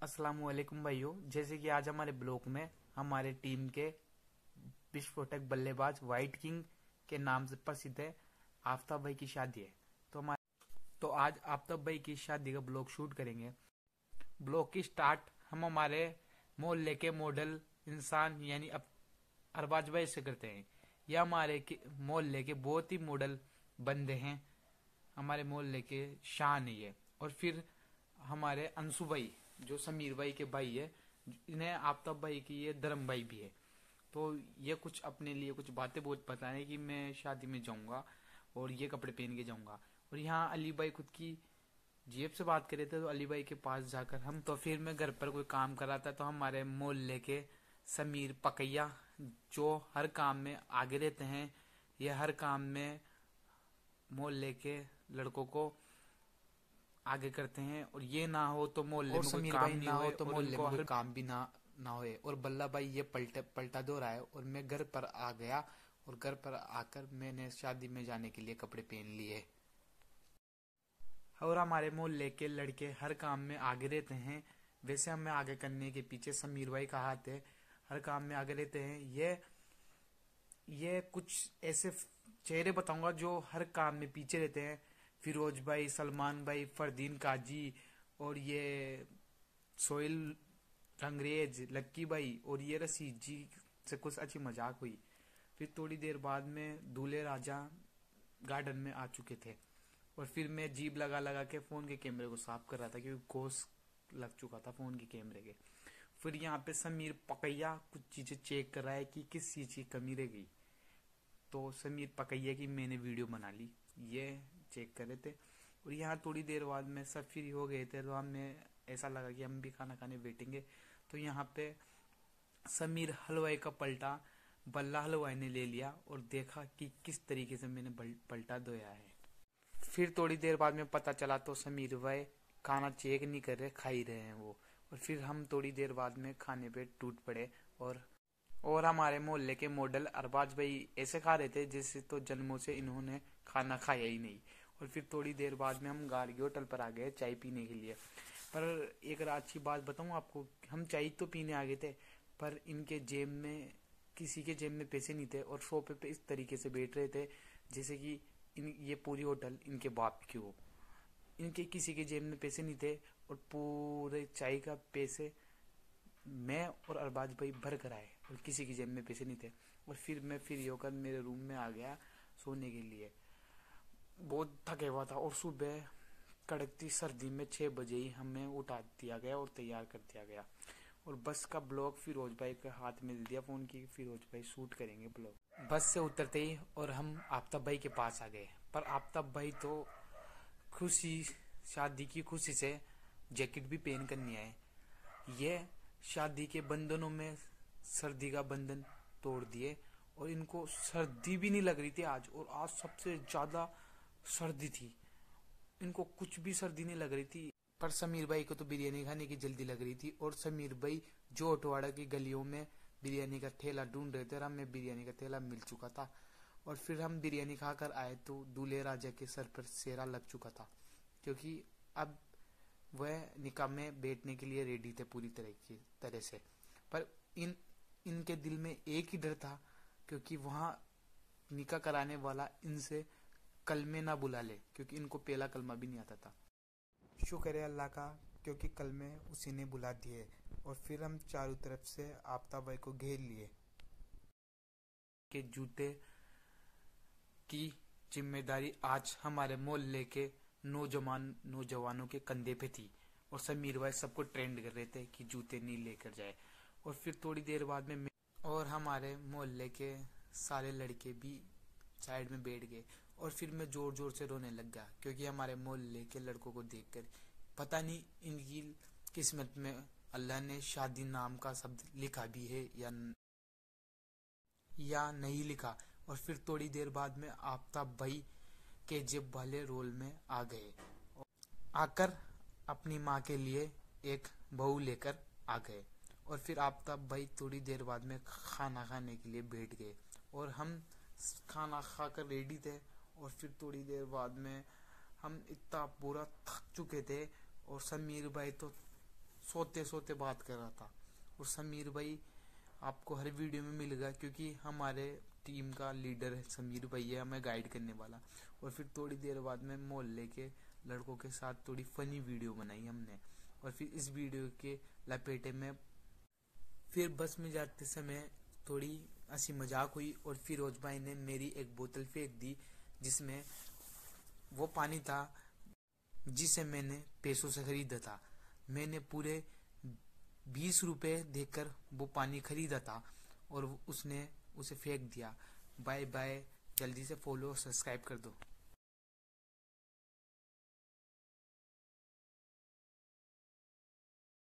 अस्सलामुअलैकुम भाइयों। जैसे कि आज हमारे ब्लॉक में हमारे टीम के विस्फोटक बल्लेबाज व्हाइट किंग के नाम से प्रसिद्ध है आफ्ताब भाई की शादी है। तो आज आफ्ताब भाई की शादी का ब्लॉग शूट करेंगे। ब्लॉग की स्टार्ट हम हमारे मोहल्ले के मॉडल इंसान यानी अरबाज भाई से करते हैं। यह हमारे मोहल्ले के बहुत ही मॉडल बंदे हैं, हमारे मोहल्ले के शान है ये। और फिर हमारे अंशु भाई जो समीर भाई के भाई है, इन्हें आफ्ताब भाई की ये धर्म भाई भी है। तो ये कुछ अपने लिए कुछ बातें बहुत बताएं कि मैं शादी में जाऊंगा और ये कपड़े पहन के जाऊंगा। और यहाँ अली भाई खुद की जेब से बात करे थे, तो अली भाई के पास जाकर हम तो फिर मैं घर पर कोई काम कर रहा था, तो हमारे मोहल्ले के समीर पकैया जो हर काम में आगे रहते हैं, ये हर काम में मोहल्ले के लड़कों को आगे करते हैं। और ये ना हो तो मोहल्ले में कोई काम नहीं हो, तो मोहल्ले में कोई काम भी ना होए। और बल्ला भाई ये पलटा दो रहा है। और मैं घर पर आ गया और घर पर आकर मैंने शादी में जाने के लिए कपड़े पहन लिए। और हमारे मोहल्ले के लड़के हर काम में आगे रहते हैं, वैसे हमें आगे करने के पीछे समीर भाई का हाथ है। हर काम में आगे रहते हैं। ये कुछ ऐसे चेहरे बताऊंगा जो हर काम में पीछे रहते हैं। फिरोज भाई, सलमान भाई, फरदीन काजी, और ये सोहेल अंग्रेज, लक्की भाई, और ये रशीद जी से कुछ अच्छी मजाक हुई। फिर थोड़ी देर बाद में दूल्हे राजा गार्डन में आ चुके थे। और फिर मैं जीभ लगा लगा के फोन के कैमरे को साफ कर रहा था, क्योंकि घोस लग चुका था फोन के कैमरे के। फिर यहाँ पे समीर पकैया कुछ चीजें चेक कर रहा है कि किस चीज की कमी रह गई। तो समीर पकैया की मैंने वीडियो बना ली, ये चेक कर रहे थे। और यहाँ थोड़ी देर बाद में सब फ्री हो गए थे, तो हमें ऐसा लगा कि हम भी खाना खाने बैठेंगे। तो यहाँ पे समीर हलवाई का पलटा बल्ला हलवाई ने ले लिया और देखा कि किस तरीके से मैंने पलटा धोया है। फिर थोड़ी देर बाद में पता चला तो समीर भाई खाना चेक नहीं कर रहे, खा ही रहे हैं वो। और फिर हम थोड़ी देर बाद में खाने पे टूट पड़े। और हमारे मोहल्ले के मॉडल अरबाज भाई ऐसे खा रहे थे जैसे तो जन्मों से इन्होंने खाना खाया ही नहीं। और फिर थोड़ी देर बाद में हम गार्गी होटल पर आ गए चाय पीने के लिए। पर एक अच्छी बात बताऊं आपको, हम चाय तो पीने आ गए थे, पर इनके जेब में किसी के जेब में पैसे नहीं थे और सोफे पे इस तरीके से बैठ रहे थे जैसे कि ये पूरी होटल इनके बाप की हो। इनके किसी के जेब में पैसे नहीं थे और पूरे चाय का पैसे मैं और अरबाज भाई भर कर आए और किसी की जेब में पैसे नहीं थे। और फिर मैं फ्री होकर मेरे रूम में आ गया सोने के लिए। बहुत थके हुआ था और सुबह कड़कती सर्दी में 6 बजे ही हमें उठा दिया गया और तैयार कर दिया गया। और बस का ब्लॉग फिरोज भाई के हाथ में दे दिया फोन की, फिरोज भाई शूट करेंगे ब्लॉग। बस से उतरते ही और हम आफ्ताब भाई के पास आ गए। पर आफ्ताब भाई तो खुशी, शादी की खुशी से जैकेट भी पहन कर नहीं आए। ये शादी के बंधनों में सर्दी का बंधन तोड़ दिए और इनको सर्दी भी नहीं लग रही थी आज। और आज सबसे ज्यादा सर्दी थी, इनको कुछ भी सर्दी नहीं लग रही थी। पर समीर भाई को तो बिरयानी खाने की जल्दी लग रही थी। और समीर भाई जो अटवाड़ा की गलियों में बिरयानी का ठेला ढूंढ रहे थे और हमें बिरयानी का ठेला मिल चुका था। और फिर हम बिरयानी खाकर आए तो दूल्हे राजा के सर पर सेहरा लग चुका था, क्योंकि अब वह निकाह में बैठने के लिए रेडी थे पूरी तरह से। पर इनके दिल में एक ही डर था, क्योंकि वहां निकाह कराने वाला इनसे कलमे ना बुला ले, क्योंकि इनको पहला कलमा भी नहीं आता था। शुक्र है अल्लाह का, क्योंकि कलमे उसी ने बुला दिए। और फिर हम चारों तरफ से आफ्ताब भाई को घेर लिए। के जूते की जिम्मेदारी आज हमारे मोहल्ले के नौजवानों के कंधे पे थी। और समीर भाई सबको ट्रेंड कर रहे थे कि जूते नहीं लेकर जाए। और फिर थोड़ी देर बाद में और हमारे मोहल्ले के सारे लड़के भी साइड में बैठ गए। और फिर मैं जोर जोर से रोने लग गया, क्योंकि हमारे मोहल्ले के लड़कों को देखकर पता नहीं इनकी किस्मत में अल्लाह ने शादी नाम का शब्द लिखा भी है या नहीं लिखा। और फिर थोड़ी देर बाद में आफ्ताब भाई के जेब वाले रोल में आ गए, आकर अपनी माँ के लिए एक बहू लेकर आ गए। और फिर आफ्ताब भाई थोड़ी देर बाद में खाना खाने के लिए बैठ गए और हम खाना खाकर रेडी थे। और फिर थोड़ी देर बाद में हम इतना पूरा थक चुके थे और समीर भाई तो सोते सोते बात कर रहा था। और समीर भाई आपको हर वीडियो में मिलेगा, क्योंकि हमारे टीम का लीडर है समीर भाई है, हमें गाइड करने वाला। और फिर थोड़ी देर बाद में मोहल्ले के लड़कों के साथ थोड़ी फनी वीडियो बनाई हमने। और फिर इस वीडियो के लपेटे में फिर बस में जाते समय थोड़ी हंसी मजाक हुई, और फिरोज भाई ने मेरी एक बोतल फेंक दी, जिसमें वो पानी था जिसे मैंने पैसों से खरीदा था। मैंने पूरे 20 रुपए देकर वो पानी खरीदा था, और उसने उसे फेंक दिया। बाय बाय, जल्दी से फॉलो और सब्सक्राइब कर दो।